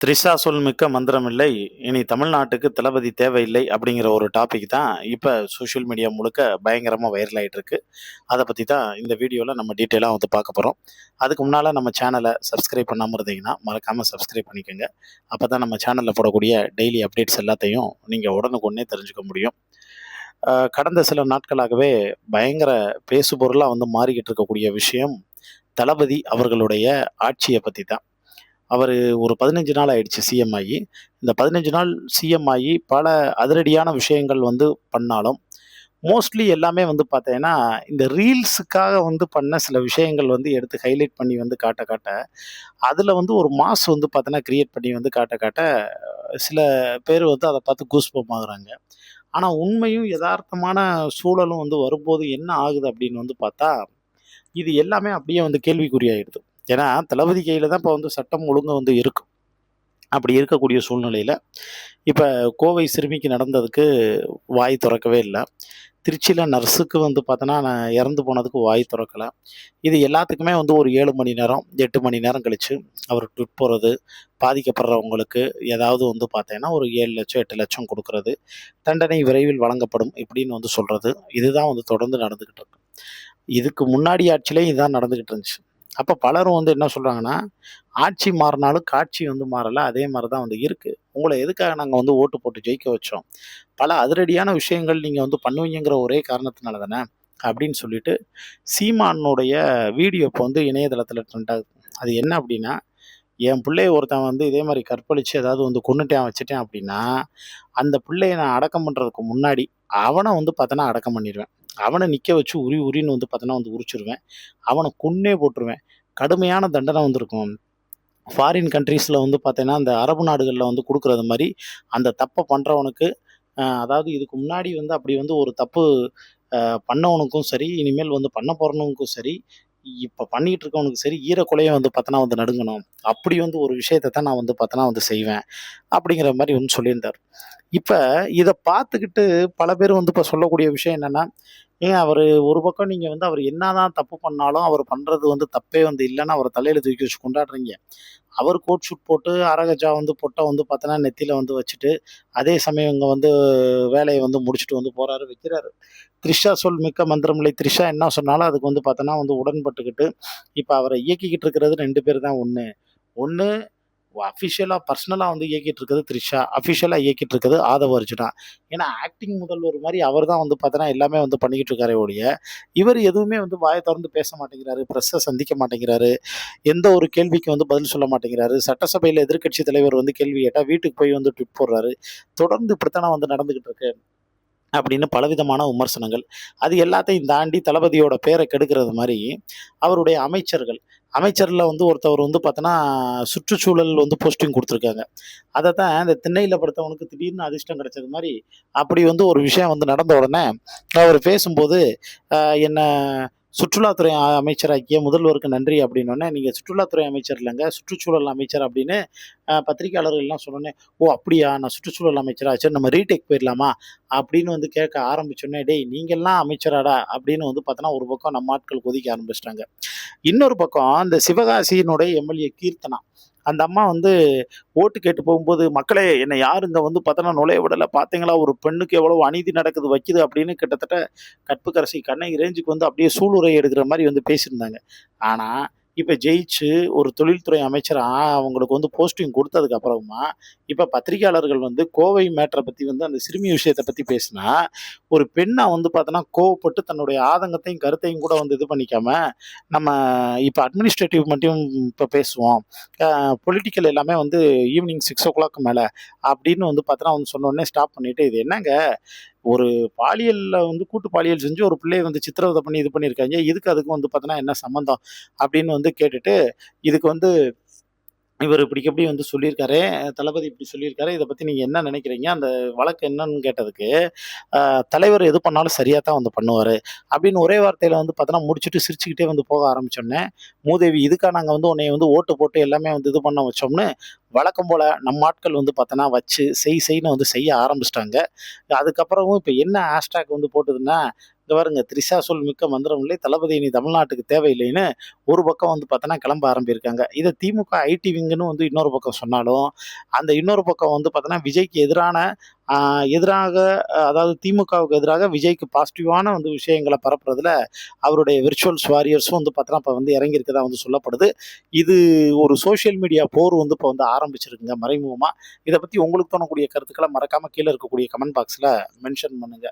த்ரிஷா சொல் மிக்க மந்திரமில்லை. இனி தமிழ்நாட்டுக்கு தளபதி தேவையில்லை அப்படிங்கிற ஒரு டாபிக் தான் இப்ப சோசியல் மீடியா முழுக்க பயங்கரமா வைரல் ஆயிட்டு இருக்கு. அத பத்தி தான் இந்த வீடியோல நம்ம டீட்டெயிலா வந்து பார்க்க போறோம். அதுக்கு முன்னால நம்ம சேனல சப்ஸ்கிரைப் பண்ணாம இருந்தீங்கன்னா, மறக்காம சப்ஸ்கிரைப் பண்ணிக்கங்க. அப்பதான் நம்ம சேனல்ல போடக்கூடிய டெய்லி அப்டேட்ஸ் எல்லாத்தையும் நீங்க உடனுக்குடனே தெரிஞ்சுக்க முடியும். கடந்த சில நாட்களாகவே பயங்கர பேசுபொருளா வந்து மாறிக்கிட்டு இருக்கக்கூடிய விஷயம், தளபதி அவர்களுடைய ஆட்சிய பத்தி தான். அவரு ஒரு 15 நாள் ஆயிடுச்சு சிஎம் ஆகி. இந்த 15 நாள் சிஎம் ஆகி பல அதிரடியான விஷயங்கள் வந்து பண்ணாலும், மோஸ்ட்லி எல்லாமே வந்து பார்த்தீங்கன்னா, இந்த ரீல்ஸுக்காக வந்து பண்ண சில விஷயங்கள் வந்து எடுத்து ஹைலைட் பண்ணி வந்து காட்ட காட்ட, அதில வந்து ஒரு மாஸ் வந்து பார்த்தீங்கன்னா, கிரியேட் பண்ணி வந்து காட்ட காட்ட, சில பேர் வந்து அத பார்த்து கூஸ்பம்ப் ஆகுறாங்க. ஆனா உண்மையும் எதார்த்தமான சூழலும் வந்து வரும்போது என்ன ஆகுது அப்படின்னு வந்து பார்த்தா, இது எல்லாமே அப்படியே வந்து கேள்விக்குறியாயிடுது. ஏன்னா, தளபதி கையில தான் இப்ப வந்து சட்டம் ஒழுங்கு வந்து இருக்கு. அப்படி இருக்கக்கூடிய சூழ்நிலையில, இப்ப கோவை சிறுமிக்கு நடந்ததுக்கு வாய் தொறக்கவே இல்ல. திருச்சியில நர்ஸுக்கு வந்து பார்த்தோன்னா, நான் இறந்து போனதுக்கு வாய் தொறக்கல. இது எல்லாத்துக்குமே வந்து ஒரு 7 மணி நேரம், 8 மணி நேரம் கழிச்சு அவர் ட்விட் போடுறது, பாதிக்கப்படுறவங்களுக்கு ஏதாவது வந்து பார்த்தீங்கன்னா, ஒரு 7,00,000 8,00,000 குடுக்குறது, தண்டனை விரைவில் வழங்கப்படும் இப்படின்னு வந்து சொல்றது. இதுதான் வந்து தொடர்ந்து நடந்துகிட்டு இருக்கு. இதுக்கு முன்னாடி ஆட்சியிலயும் இதான் நடந்துகிட்டு இருந்துச்சு. அப்ப பலரும் வந்து என்ன சொல்றாங்கன்னா, ஆட்சி மாறுனாலும் காட்சி வந்து மாறல. அதே மாரி தான் வந்து இருக்கு. உங்கள எதுக்காக நாங்க வந்து ஓட்டு போட்டு ஜெயிக்க வச்சோம்? பல அதிரடியான விஷயங்கள் நீங்க வந்து பண்ணுவீங்கங்கிற ஒரே காரணத்தினால தானே, அப்படின்னு சொல்லிட்டு சீமானுடைய வீடியோ இப்ப வந்து இணையதளத்தில ட்ரெண்ட் ஆகுது. அது என்ன அப்படின்னா, என் பிள்ளைய ஒருத்தன் வந்து இதே மாரி கற்பழிச்சு ஏதாவது வந்து கொன்னுட்டேன், வச்சுட்டேன் அப்படின்னா, அந்த பிள்ளைய நான் அடக்கம் பண்றதுக்கு முன்னாடி, அவன வந்து பார்த்தோன்னா அடக்கம் பண்ணிருவேன். அவன நிக்க வச்சு உரி உரின்னு வந்து பார்த்தோன்னா வந்து உரிச்சுருவேன். அவன கொன்னே போட்டுருவேன். கடுமையான தண்டனை வந்து இருக்கும். ஃபாரின் கண்ட்ரீஸ்ல வந்து பார்த்தீங்கன்னா, அந்த அரபு நாடுகள்ல வந்து குடுக்குறது மாரி, அந்த தப்ப பண்றவனுக்கு அதாவது இதுக்கு முன்னாடி வந்து அப்படி வந்து ஒரு தப்பு பண்ணவனுக்கும் சரி, இனிமேல் வந்து பண்ண போறவனுக்கும் சரி, இப்ப பண்ணிட்டு இருக்கவனுக்கும் சரி, ஈரக்கொலைய வந்து பார்த்தோன்னா வந்து நடுங்கணும். அப்படி வந்து ஒரு விஷயத்த தான் நான் வந்து பார்த்தோன்னா வந்து செய்வேன். அப்படிங்கிற மாரி வந்து சொல்லியிருந்தாரு. இப்ப இத பார்த்துக்கிட்டு பல பேர் வந்து இப்ப சொல்லக்கூடிய விஷயம் என்னன்னா, ஏங்க அவரு ஒரு பக்கம் நீங்க வந்து அவரு என்னதான் தப்பு பண்ணாலும், அவரு பண்றது வந்து தப்பே வந்து இல்லன்னு அவர தலையில தூக்கி வச்சு கொண்டாடுறீங்க. அவர் கோட் ஷூட் போட்டு அரகஜா வந்து பொட்ட வந்து பார்த்தோன்னா, நெத்தியில வந்து வச்சுட்டு, அதே சமயம் இங்க வந்து வேலைய வந்து முடிச்சுட்டு வந்து போறாரு, வைக்கிறாரு. த்ரிஷா சொல் மிக்க மந்திரமில்லை. த்ரிஷா என்ன சொன்னாலும் அதுக்கு வந்து பார்த்தோன்னா வந்து உடன்பட்டுக்கிட்டு, இப்ப அவர இயக்கிக்கிட்டு இருக்கிறது 2 பேர் தான் ஒண்ணு. ஒண்ணு அஃபிஷியலா பர்சனலா வந்து இயக்கிட்டு இருக்கிறது த்ரிஷா. அஃபிஷியலா இயக்கிட்டு இருக்கிறது ஆதவ் அர்ஜுனா. ஏன்னா ஆக்டிங் முதல்வர் மாரி அவர் தான் வந்து பார்த்தோன்னா, எல்லாமே வந்து பண்ணிக்கிட்டு இருக்காரே ஒழிய, இவர் எதுவுமே வந்து வாய தொறந்து பேச மாட்டேங்கிறாரு. பிரஸ்ஸ சந்திக்க மாட்டேங்கிறாரு. எந்த ஒரு கேள்விக்கு வந்து பதில் சொல்ல மாட்டேங்கிறாரு. சட்டசபையில எதிர்க்கட்சி தலைவர் வந்து கேள்வி கேட்டா, வீட்டுக்கு போய் வந்து ட்வீட் போடுறாரு. தொடர்ந்து இப்படித்தானே வந்து நடந்துகிட்டு இருக்கு. அப்படின்னு பலவிதமான விமர்சனங்கள். அது எல்லாத்தையும் தாண்டி தளபதியோட பேர கெடுக்கிறது மாரி, அவருடைய அமைச்சர்கள், அமைச்சர்ல வந்து ஒருத்தவர் வந்து பார்த்தோன்னா, சுற்றுச்சூழல் வந்து போஸ்டிங் குடுத்துருக்காங்க. அதத்தான் இந்த திண்ணையில படுத்தவனுக்கு திடீர்னு அதிர்ஷ்டம் கிடைச்சது மாரி, அப்படி வந்து ஒரு விஷயம் வந்து நடந்த உடனே, அவரு பேசும்போது, அ என்ன சுற்றுலாத்துறை அமைச்சராக்கிய முதல்வருக்கு நன்றி அப்படின்னோனே, நீங்க சுற்றுலாத்துறை அமைச்சர் இல்லங்க, சுற்றுச்சூழல் அமைச்சர் அப்படின்னு பத்திரிக்கையாளர்கள்லாம் சொன்னோனே, "ஓ! அப்படியா? நான் சுற்றுச்சூழல் அமைச்சரா? சரி நம்ம ரீடேக் போயிரலாமா?" அப்படின்னு வந்து கேட்க ஆரம்பிச்சோனே, "டேய் நீங்கலாம் அமைச்சராடா?" அப்படின்னு வந்து பார்த்தோன்னா, ஒரு பக்கம் நம்ம ஆட்கள் கொதிக்க ஆரம்பிச்சுட்டாங்க. இன்னொரு பக்கம் இந்த சிவகாசியினுடைய எம்எல்ஏ கீர்த்தனா. அந்த அம்மா வந்து ஓட்டு கேட்டு போகும்போது, "மக்களே என்ன யாரும் இங்க வந்து பார்த்தோன்னா நுழைய விடல. பார்த்தீங்களா ஒரு பெண்ணுக்கு எவ்வளவு அநீதி நடக்குது, வைக்குது" அப்படின்னு கிட்டத்தட்ட கற்புக்கரசி கண்ணகி ரேஞ்சுக்கு வந்து அப்படியே சூளுரை எடுக்கிற மாரி வந்து பேசியிருந்தாங்க. ஆனா, இப்ப ஜெயிச்சு ஒரு தொழில்துறை அமைச்சரா அவங்களுக்கு வந்து போஸ்டிங் குடுத்ததுக்கு அப்புறமா, இப்ப பத்திரிக்கையாளர்கள் வந்து கோவை மேட்டர பத்தி வந்து அந்த சிறுமி விஷயத்த பத்தி பேசினா, ஒரு பெண்ணா வந்து பார்த்தோன்னா, கோவப்பட்டு தன்னுடைய ஆதங்கத்தையும், கருத்தையும் கூட வந்து இது பண்ணிக்காம, நம்ம இப்ப அட்மினிஸ்ட்ரேட்டிவ் மட்டும் இப்ப பேசுவோம். பொலிட்டிக்கல் எல்லாமே வந்து ஈவினிங் 6:00 மேல அப்படின்னு வந்து பார்த்தோன்னா, வந்து சொன்னோனே ஸ்டாப் பண்ணிட்டு, இது என்னங்க ஒரு பாலியல்ல வந்து கூட்டு பாலியல் செஞ்சு ஒரு பிள்ளைய வந்து சித்திரவதை பண்ணி இது பண்ணியிருக்காங்க. இதுக்கு அதுக்கும் வந்து பார்த்தோன்னா என்ன சம்மந்தம்? அப்படின்னு வந்து கேட்டுட்டு, இதுக்கு வந்து இவரு இப்படி இப்படி வந்து சொல்லியிருக்காரே, தளபதி இப்படி சொல்லியிருக்காரு. இத பத்தி நீங்க என்ன நினைக்கிறீங்க? அந்த வழக்கு என்னன்னு கேட்டதுக்கு, தலைவர் எது பண்ணாலும் சரியா தான் வந்து பண்ணுவாரு. அப்படின்னு ஒரே வார்த்தையில வந்து பார்த்தோன்னா, முடிச்சுட்டு சிரிச்சுக்கிட்டே வந்து போக ஆரம்பிச்சோனே, மூதேவி இதுக்கா நாங்க வந்து உன்னைய வந்து ஓட்டு போட்டு எல்லாமே வந்து இது பண்ண வச்சோம்னு, வழக்கம் போல நம்ம ஆட்கள் வந்து பார்த்தோன்னா, வச்சு செய்ன்னு வந்து செய்ய ஆரம்பிச்சுட்டாங்க. அதுக்கப்புறமும் இப்ப என்ன ஹேஷ்டேக் வந்து போட்டதுன்னா, இங்க பாருங்க "திரிஷா சொல் மிக்க மந்திரம் இல்லை, தளபதி இனி தமிழ்நாட்டுக்கு தேவையில்லைன்னு" ஒரு பக்கம் வந்து பார்த்தோன்னா கிளம்ப ஆரம்பியிருக்காங்க. இத திமுக ஐடி விங்குன்னு வந்து இன்னொரு பக்கம் சொன்னாலும், அந்த இன்னொரு பக்கம் வந்து பார்த்தோன்னா விஜய்க்கு எதிரான ஆ எதிராக அதாவது திமுகவுக்கு எதிராக விஜய்க்கு பாசிட்டிவான வந்து விஷயங்கள பரப்புறதுல அவருடைய விர்ச்சுவல்ஸ் வாரியர்ஸும் வந்து பார்த்தோன்னா, இப்ப வந்து இறங்கியிருக்கதா வந்து சொல்லப்படுது. இது ஒரு சோசியல் மீடியா போர் வந்து இப்ப வந்து ஆரம்பிச்சிருக்குங்க மறைமுகமா. இத பத்தி உங்களுக்கு தோணக்கூடிய கருத்துக்கள மறக்காம கீழ இருக்கக்கூடிய கமெண்ட் பாக்ஸ்ல மென்ஷன் பண்ணுங்க.